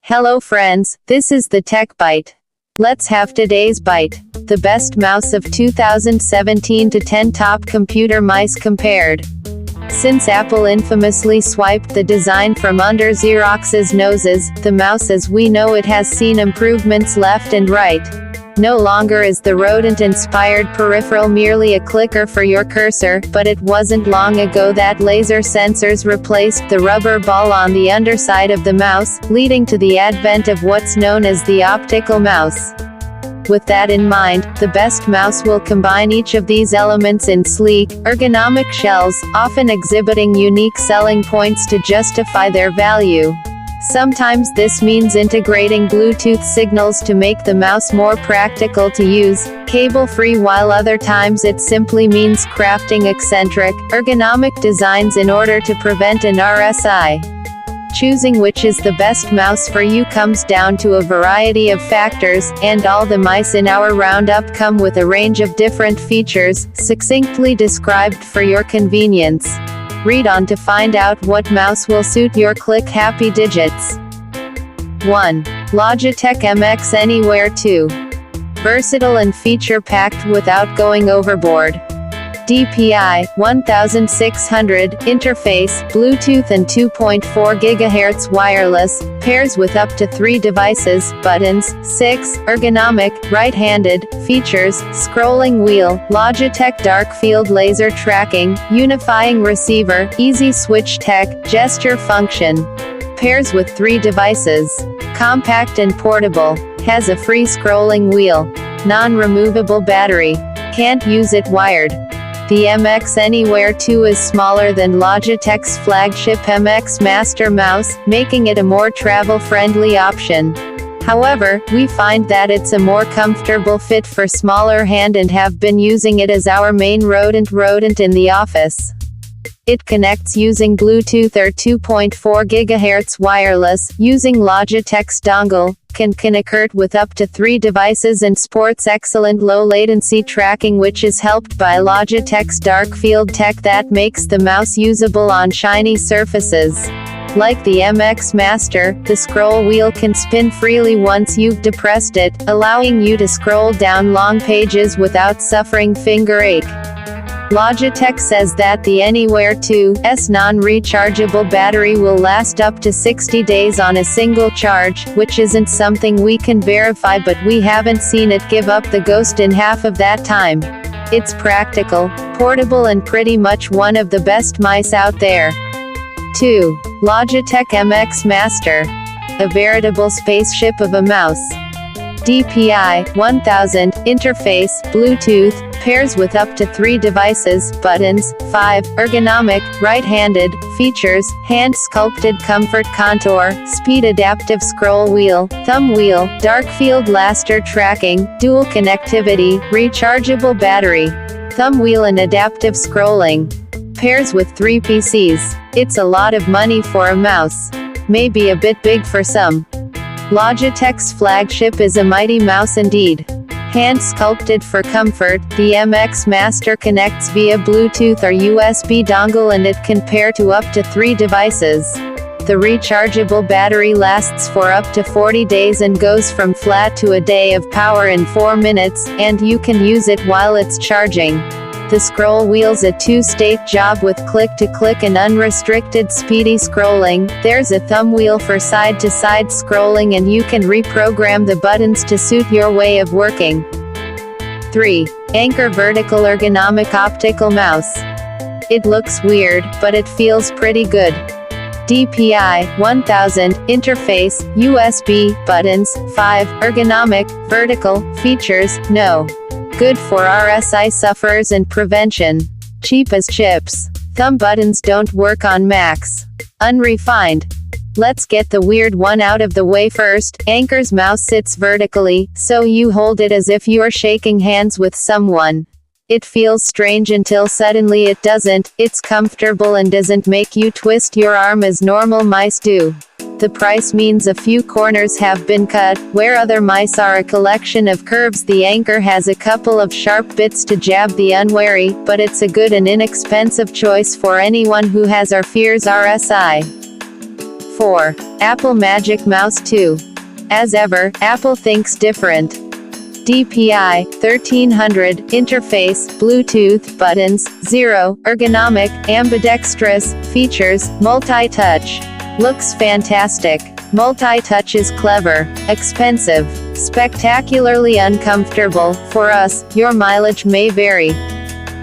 Hello friends, this is the Tech Bite. Let's have today's bite. The best mouse of 2017 to 10 top computer mice compared. Since Apple infamously swiped the design from under Xerox's noses, the mouse as we know it has seen improvements left and right. No longer is the rodent-inspired peripheral merely a clicker for your cursor, but it wasn't long ago that laser sensors replaced the rubber ball on the underside of the mouse, leading to the advent of what's known as the optical mouse. With that in mind, the best mouse will combine each of these elements in sleek, ergonomic shells, often exhibiting unique selling points to justify their value. Sometimes this means integrating Bluetooth signals to make the mouse more practical to use, cable-free, while other times it simply means crafting eccentric, ergonomic designs in order to prevent an RSI. Choosing which is the best mouse for you comes down to a variety of factors, and all the mice in our roundup come with a range of different features, succinctly described for your convenience. Read on to find out what mouse will suit your click-happy digits. 1. Logitech MX Anywhere 2. Versatile and feature-packed without going overboard. DPI, 1600, interface, Bluetooth and 2.4 GHz wireless, pairs with up to 3 devices, buttons, 6, ergonomic, right-handed, features, scrolling wheel, Logitech dark field laser tracking, unifying receiver, easy switch tech, gesture function. Pairs with 3 devices. Compact and portable. Has a free scrolling wheel. Non-removable battery. Can't use it wired. The MX Anywhere 2 is smaller than Logitech's flagship MX Master mouse, making it a more travel-friendly option. However, we find that it's a more comfortable fit for smaller hand and have been using it as our main rodent in the office. It connects using Bluetooth or 2.4 GHz wireless, using Logitech's dongle, can connect with up to 3 devices and sports excellent low latency tracking, which is helped by Logitech's dark field tech that makes the mouse usable on shiny surfaces. Like the MX Master, the scroll wheel can spin freely once you've depressed it, allowing you to scroll down long pages without suffering finger ache. Logitech says that the Anywhere 2's non-rechargeable battery will last up to 60 days on a single charge, which isn't something we can verify, but we haven't seen it give up the ghost in half of that time. It's practical, portable and pretty much one of the best mice out there. 2. Logitech MX Master. A veritable spaceship of a mouse. DPI, 1000, interface, Bluetooth, pairs with up to 3 devices, buttons, 5, ergonomic, right-handed, features, hand-sculpted comfort contour, speed adaptive scroll wheel, thumb wheel, dark field laser tracking, dual connectivity, rechargeable battery, thumb wheel and adaptive scrolling. Pairs with 3 PCs. It's a lot of money for a mouse. Maybe a bit big for some. Logitech's flagship is a mighty mouse indeed. Hand-sculpted for comfort, the MX Master connects via Bluetooth or USB dongle and it can pair to up to 3 devices. The rechargeable battery lasts for up to 40 days and goes from flat to a day of power in 4 minutes, and you can use it while it's charging. The scroll wheel's a 2-state job with click-to-click and unrestricted speedy scrolling. There's a thumb wheel for side-to-side scrolling and you can reprogram the buttons to suit your way of working. 3. Anker Vertical Ergonomic Optical Mouse. It looks weird, but it feels pretty good. DPI, 1000, interface, USB, buttons, 5, ergonomic, vertical, features, no. Good for RSI sufferers and prevention. Cheap as chips. Thumb buttons don't work on Macs. Unrefined. Let's get the weird one out of the way first. Anker's mouse sits vertically, so you hold it as if you're shaking hands with someone. It feels strange until suddenly it doesn't. It's comfortable and doesn't make you twist your arm as normal mice do. The price means a few corners have been cut. Where other mice are a collection of curves, the Anker has a couple of sharp bits to jab the unwary, but it's a good and inexpensive choice for anyone who has or fears RSI. 4. Apple Magic Mouse 2. As ever, Apple thinks different. DPI, 1300, interface, Bluetooth, buttons, 0, ergonomic, ambidextrous, features, multi-touch. Looks fantastic. Multi-touch is clever, expensive, spectacularly uncomfortable. For us, your mileage may vary.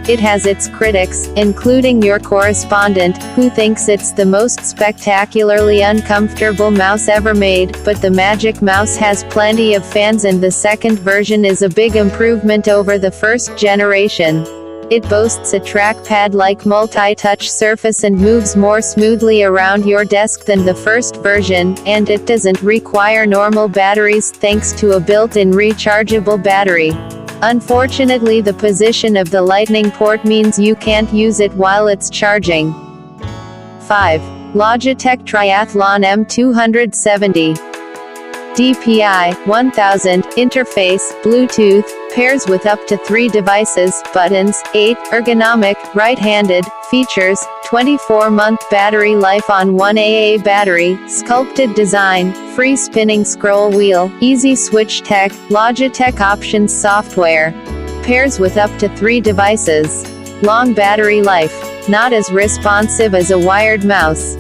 It has its critics, including your correspondent, who thinks it's the most spectacularly uncomfortable mouse ever made, but the Magic Mouse has plenty of fans and the second version is a big improvement over the first generation. It boasts a trackpad-like multi-touch surface and moves more smoothly around your desk than the first version, and it doesn't require normal batteries thanks to a built-in rechargeable battery. Unfortunately, the position of the Lightning port means you can't use it while it's charging. 5. Logitech Triathlon M270. DPI, 1000, interface, Bluetooth, pairs with up to 3 devices, buttons, 8, ergonomic, right-handed, features, 24-month battery life on 1AA battery, sculpted design, free spinning scroll wheel, easy switch tech, Logitech Options software. Pairs with up to 3 devices. Long battery life. Not as responsive as a wired mouse.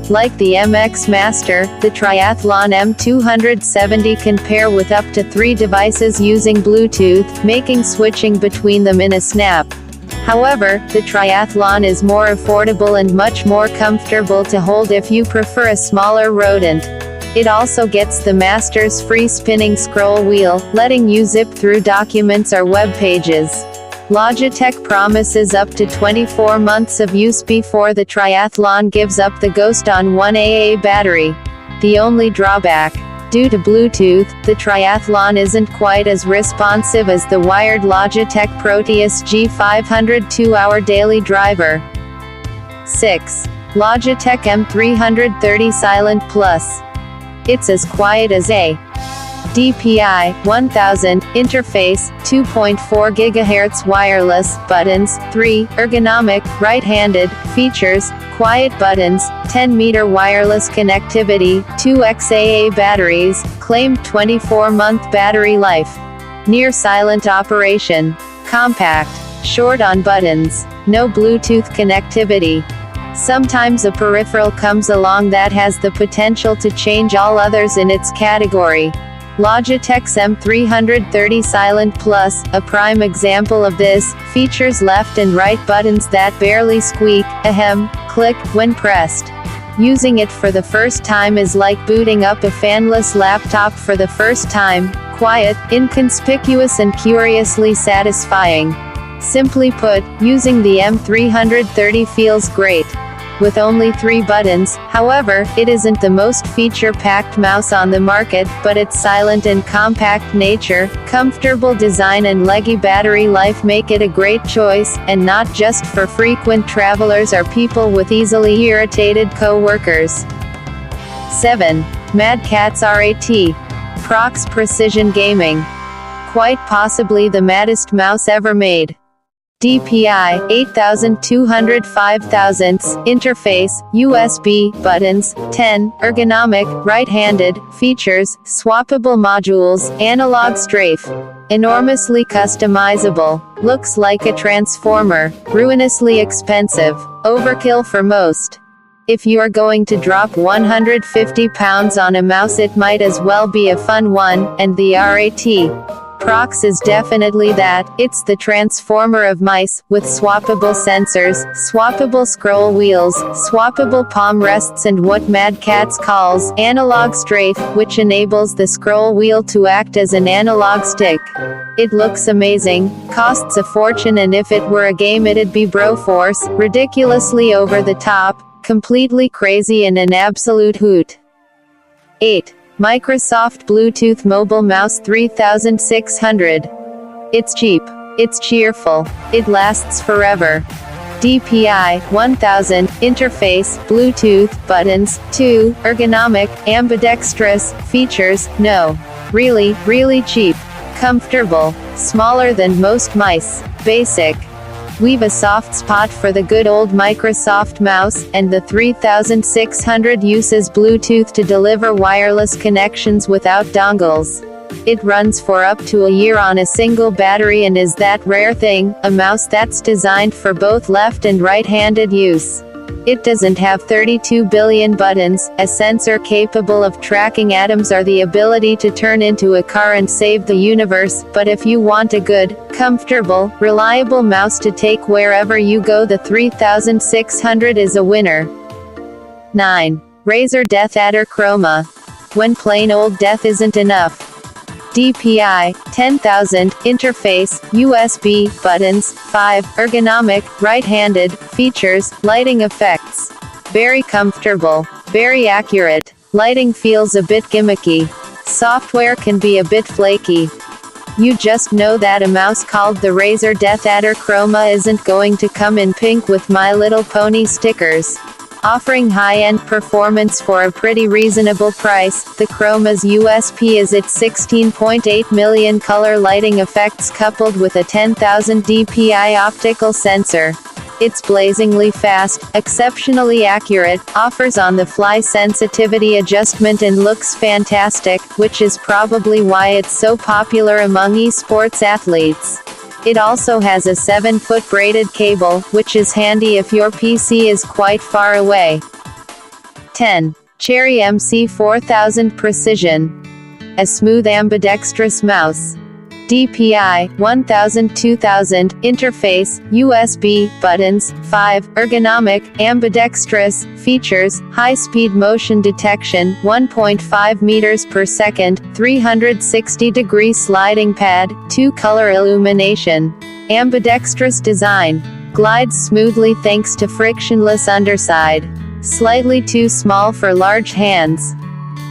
Like the MX Master, the Triathlon M270 can pair with up to 3 devices using Bluetooth, making switching between them in a snap. However, the Triathlon is more affordable and much more comfortable to hold if you prefer a smaller rodent. It also gets the Master's free spinning scroll wheel, letting you zip through documents or web pages. Logitech promises up to 24 months of use before the Triathlon gives up the ghost on 1AA battery. The only drawback. Due to Bluetooth, the Triathlon isn't quite as responsive as the wired Logitech Proteus G500 2-hour daily driver. 6. Logitech M330 Silent Plus. It's as quiet as a DPI, 1000, interface, 2.4 GHz wireless, buttons, 3, ergonomic, right-handed, features, quiet buttons, 10-meter wireless connectivity, 2 XAA batteries, claimed 24-month battery life. Near silent operation. Compact. Short on buttons. No Bluetooth connectivity. Sometimes a peripheral comes along that has the potential to change all others in its category. Logitech's M330 Silent Plus, a prime example of this, features left and right buttons that barely squeak, ahem, click, when pressed. Using it for the first time is like booting up a fanless laptop for the first time, quiet, inconspicuous and curiously satisfying. Simply put, using the M330 feels great. With only 3 buttons, however, it isn't the most feature-packed mouse on the market, but its silent and compact nature, comfortable design and leggy battery life make it a great choice, and not just for frequent travelers or people with easily irritated co-workers. 7. Mad Catz RAT. Prox Precision Gaming. Quite possibly the maddest mouse ever made. DPI, 8200 5000, interface, USB, buttons, 10, ergonomic, right-handed, features, swappable modules, analog strafe. Enormously customizable. Looks like a transformer. Ruinously expensive. Overkill for most. If you're going to drop 150 pounds on a mouse, it might as well be a fun one, and the RAT Prox is definitely that. It's the transformer of mice, with swappable sensors, swappable scroll wheels, swappable palm rests and what Mad Catz calls analog strafe, which enables the scroll wheel to act as an analog stick. It looks amazing, costs a fortune, and if it were a game it'd be Broforce, ridiculously over the top, completely crazy and an absolute hoot. 8. Microsoft Bluetooth Mobile Mouse 3600. It's cheap. It's cheerful. It lasts forever. DPI 1000, interface, Bluetooth, buttons, 2, ergonomic, ambidextrous, features, no. Really cheap. Comfortable. Smaller than most mice. Basic. We've a soft spot for the good old Microsoft mouse, and the 3600 uses Bluetooth to deliver wireless connections without dongles. It runs for up to a year on a single battery and is that rare thing, a mouse that's designed for both left and right-handed use. It doesn't have 32 billion buttons, a sensor capable of tracking atoms or the ability to turn into a car and save the universe, but if you want a good, comfortable, reliable mouse to take wherever you go, the 3600 is a winner. 9. Razer DeathAdder Chroma. When plain old death isn't enough. DPI 10,000, interface, USB, buttons, 5, ergonomic, right-handed, features, lighting effects. Very comfortable. Very accurate. Lighting feels a bit gimmicky. Software can be a bit flaky. You just know that a mouse called the Razer DeathAdder Chroma isn't going to come in pink with My Little Pony stickers. Offering high-end performance for a pretty reasonable price, the Chroma's USP is its 16.8 million color lighting effects coupled with a 10,000 dpi optical sensor. It's blazingly fast, exceptionally accurate, offers on-the-fly sensitivity adjustment and looks fantastic, which is probably why it's so popular among esports athletes. It also has a 7-foot braided cable, which is handy if your PC is quite far away. 10. Cherry MC4000 Precision. A smooth ambidextrous mouse. DPI 1000-2000, interface, USB, buttons, 5, ergonomic, ambidextrous, features, high-speed motion detection, 1.5 meters per second, 360-degree sliding pad, 2-color illumination. Ambidextrous design. Glides smoothly thanks to frictionless underside. Slightly too small for large hands.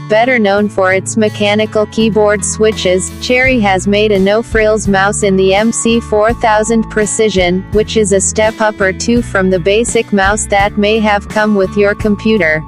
Better known for its mechanical keyboard switches, Cherry has made a no-frills mouse in the MC4000 Precision, which is a step up or two from the basic mouse that may have come with your computer.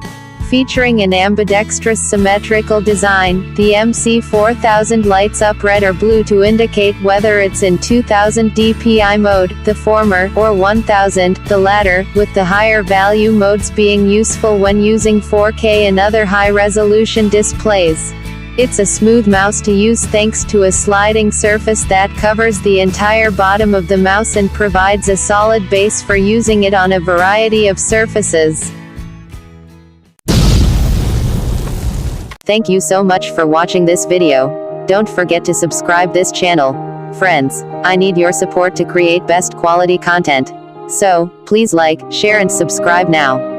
Featuring an ambidextrous symmetrical design, the MC4000 lights up red or blue to indicate whether it's in 2000 dpi mode, the former, or 1000, the latter, with the higher value modes being useful when using 4K and other high-resolution displays. It's a smooth mouse to use thanks to a sliding surface that covers the entire bottom of the mouse and provides a solid base for using it on a variety of surfaces. Thank you so much for watching this video. Don't forget to subscribe this channel. Friends, I need your support to create best quality content. So, please like, share and subscribe now.